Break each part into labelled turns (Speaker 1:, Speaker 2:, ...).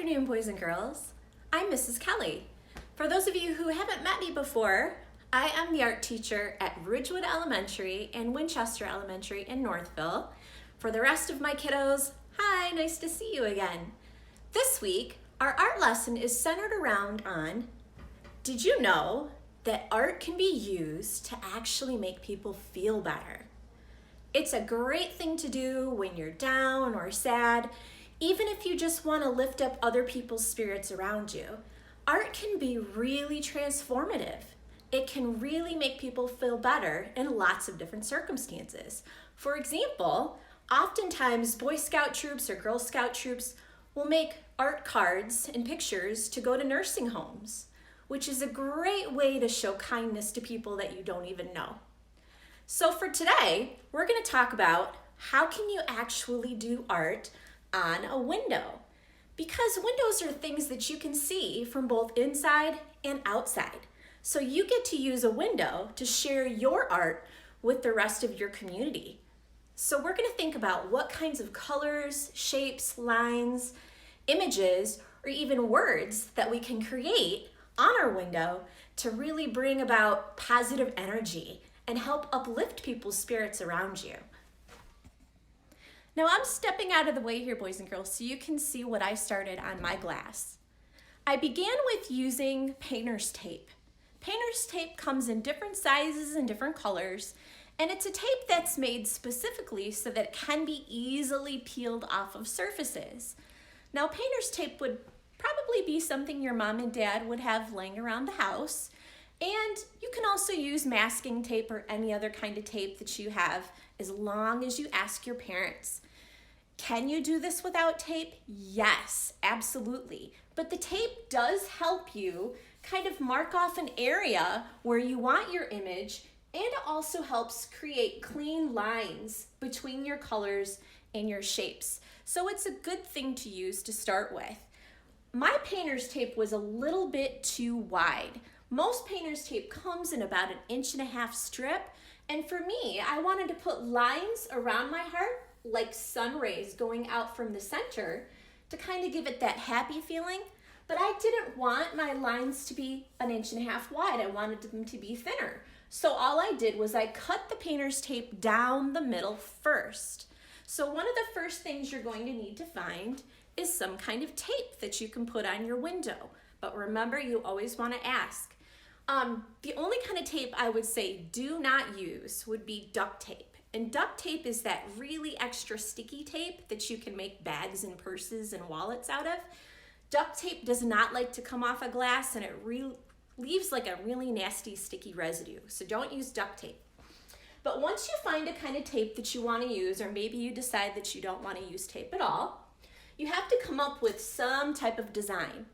Speaker 1: afternoon, boys and girls. I'm Mrs. Kelly. For those of you who haven't met me before, I am the art teacher at Ridgewood Elementary and Winchester Elementary in Northville. For the rest of my kiddos, hi, nice to see you again. This week, our art lesson is centered around on, did you know that art can be used to actually make people feel better? It's a great thing to do when you're down or sad, even if you just want to lift up other people's spirits around you. Art can be really transformative. It can really make people feel better in lots of different circumstances. For example, oftentimes Boy Scout troops or Girl Scout troops will make art cards and pictures to go to nursing homes, which is a great way to show kindness to people that you don't even know. So for today, we're going to talk about how can you actually do art on a window? Because windows are things that you can see from both inside and outside. So you get to use a window to share your art with the rest of your community. So we're going to think about what kinds of colors, shapes, lines, images, or even words that we can create on our window to really bring about positive energy and help uplift people's spirits around you. Now I'm stepping out of the way here, boys and girls, so you can see what I started on my glass. I began with using painter's tape. Painter's tape comes in different sizes and different colors, and it's a tape that's made specifically so that it can be easily peeled off of surfaces. Now painter's tape would probably be something your mom and dad would have laying around the house, and you can also use masking tape or any other kind of tape that you have as long as you ask your parents. Can you do this without tape? Yes, absolutely. But the tape does help you kind of mark off an area where you want your image, and it also helps create clean lines between your colors and your shapes. So it's a good thing to use to start with. My painter's tape was a little bit too wide. Most painter's tape comes in about 1.5 inch strip, and for me, I wanted to put lines around my heart like sun rays going out from the center to kind of give it that happy feeling, but I didn't want my lines to be 1.5 inch wide. I wanted them to be thinner. So all I did was I cut the painter's tape down the middle first. So one of the first things you're going to need to find is some kind of tape that you can put on your window. But remember, you always want to ask. The only kind of tape I would say do not use would be duct tape. And duct tape is that really extra sticky tape that you can make bags and purses and wallets out of. Duct tape does not like to come off a glass, and it leaves like a really nasty sticky residue. So don't use duct tape. But once you find a kind of tape that you want to use, or maybe you decide that you don't want to use tape at all, you have to come up with some type of design.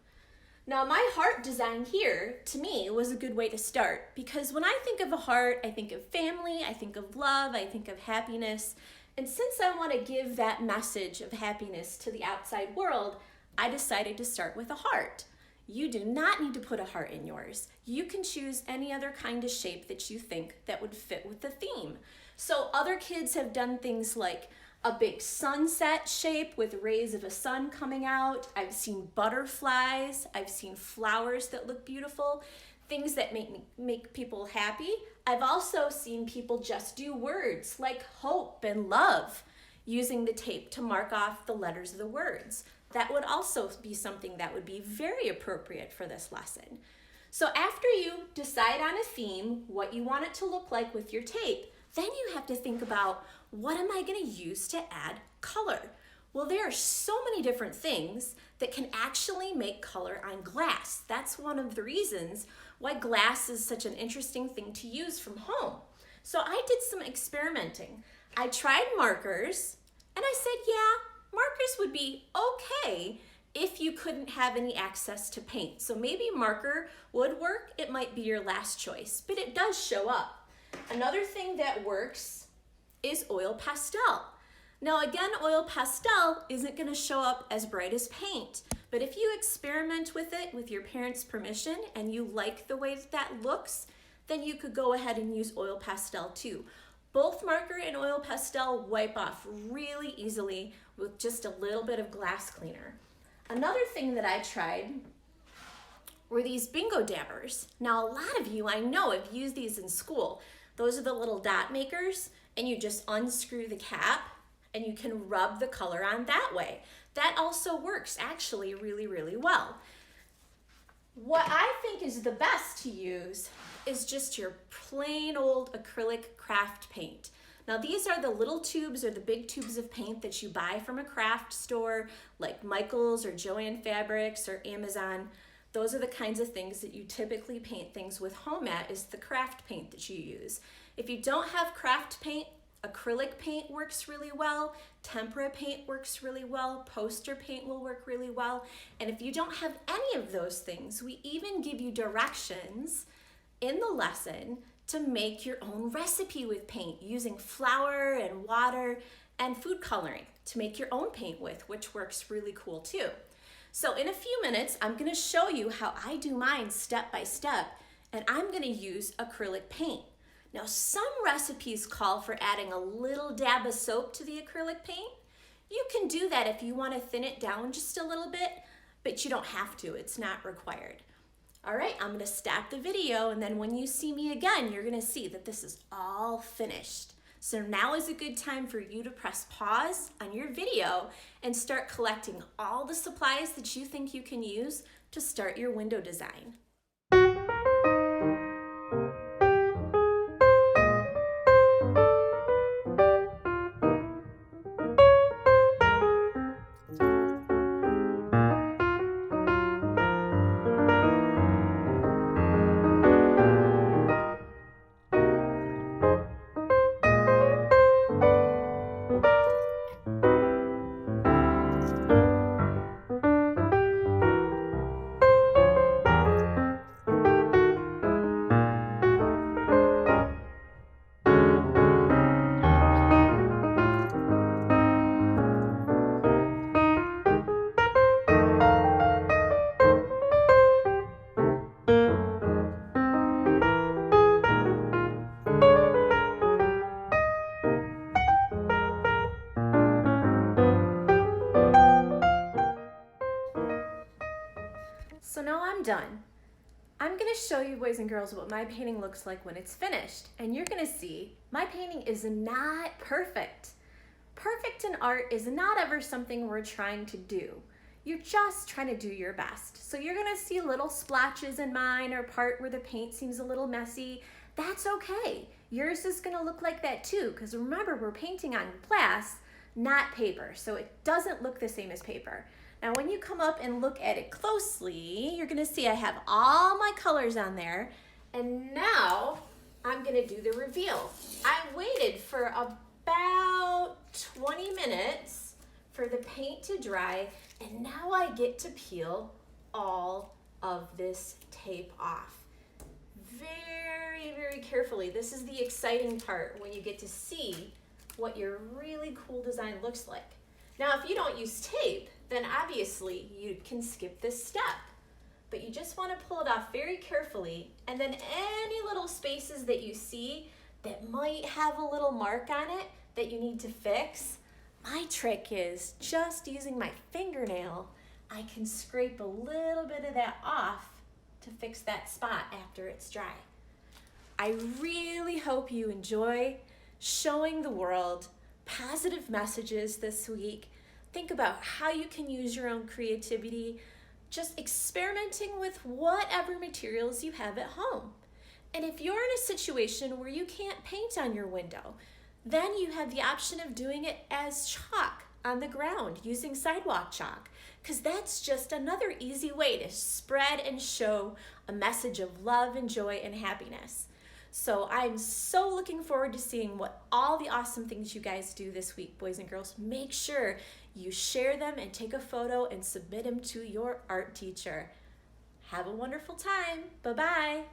Speaker 1: Now my heart design here, to me, was a good way to start, because when I think of a heart, I think of family, I think of love, I think of happiness. And since I want to give that message of happiness to the outside world, I decided to start with a heart. You do not need to put a heart in yours. You can choose any other kind of shape that you think that would fit with the theme. So other kids have done things like a big sunset shape with rays of a sun coming out. I've seen butterflies. I've seen flowers that look beautiful, things that make people happy. I've also seen people just do words like hope and love using the tape to mark off the letters of the words. That would also be something that would be very appropriate for this lesson. So after you decide on a theme, what you want it to look like with your tape, then you have to think about, what am I going to use to add color? Well, there are so many different things that can actually make color on glass. That's one of the reasons why glass is such an interesting thing to use from home. So I did some experimenting. I tried markers, and I said, yeah, markers would be okay if you couldn't have any access to paint. So maybe marker would work. It might be your last choice, but it does show up. Another thing that works is oil pastel. Now again, oil pastel isn't going to show up as bright as paint, but if you experiment with it with your parents' permission and you like the way that looks, then you could go ahead and use oil pastel too. Both marker and oil pastel wipe off really easily with just a little bit of glass cleaner. Another thing that I tried were these bingo dabbers. Now, a lot of you I know have used these in school. Those are the little dot makers, and you just unscrew the cap and you can rub the color on that way. That also works actually really, really well. What I think is the best to use is just your plain old acrylic craft paint. Now these are the little tubes or the big tubes of paint that you buy from a craft store like Michael's or Joann Fabrics or Amazon. Those are the kinds of things that you typically paint things with home at, is the craft paint that you use. If you don't have craft paint, acrylic paint works really well, tempera paint works really well, poster paint will work really well. And if you don't have any of those things, we even give you directions in the lesson to make your own recipe with paint using flour and water and food coloring to make your own paint with, which works really cool too. So in a few minutes, I'm gonna show you how I do mine step by step, and I'm gonna use acrylic paint. Now some recipes call for adding a little dab of soap to the acrylic paint. You can do that if you wanna thin it down just a little bit, but you don't have to, it's not required. All right, I'm gonna stop the video, and then when you see me again, you're gonna see that this is all finished. So now is a good time for you to press pause on your video and start collecting all the supplies that you think you can use to start your window design. So now I'm done. I'm gonna show you, boys and girls, what my painting looks like when it's finished. And you're gonna see my painting is not perfect. Perfect in art is not ever something we're trying to do. You're just trying to do your best. So you're gonna see little splotches in mine or part where the paint seems a little messy. That's okay. Yours is gonna look like that too, because remember, we're painting on glass, not paper. So it doesn't look the same as paper. Now when you come up and look at it closely, you're gonna see I have all my colors on there, and now I'm gonna do the reveal. I waited for about 20 minutes for the paint to dry, and now I get to peel all of this tape off. Very, very carefully. This is the exciting part, when you get to see what your really cool design looks like. Now, if you don't use tape, then obviously you can skip this step, but you just want to pull it off very carefully, and then any little spaces that you see that might have a little mark on it that you need to fix, my trick is just using my fingernail, I can scrape a little bit of that off to fix that spot after it's dry. I really hope you enjoy showing the world positive messages this week. Think about how you can use your own creativity, just experimenting with whatever materials you have at home. And if you're in a situation where you can't paint on your window, then you have the option of doing it as chalk on the ground using sidewalk chalk, because that's just another easy way to spread and show a message of love and joy and happiness. So I'm so looking forward to seeing what all the awesome things you guys do this week, boys and girls. Make sure you share them and take a photo and submit them to your art teacher. Have a wonderful time. Bye-bye.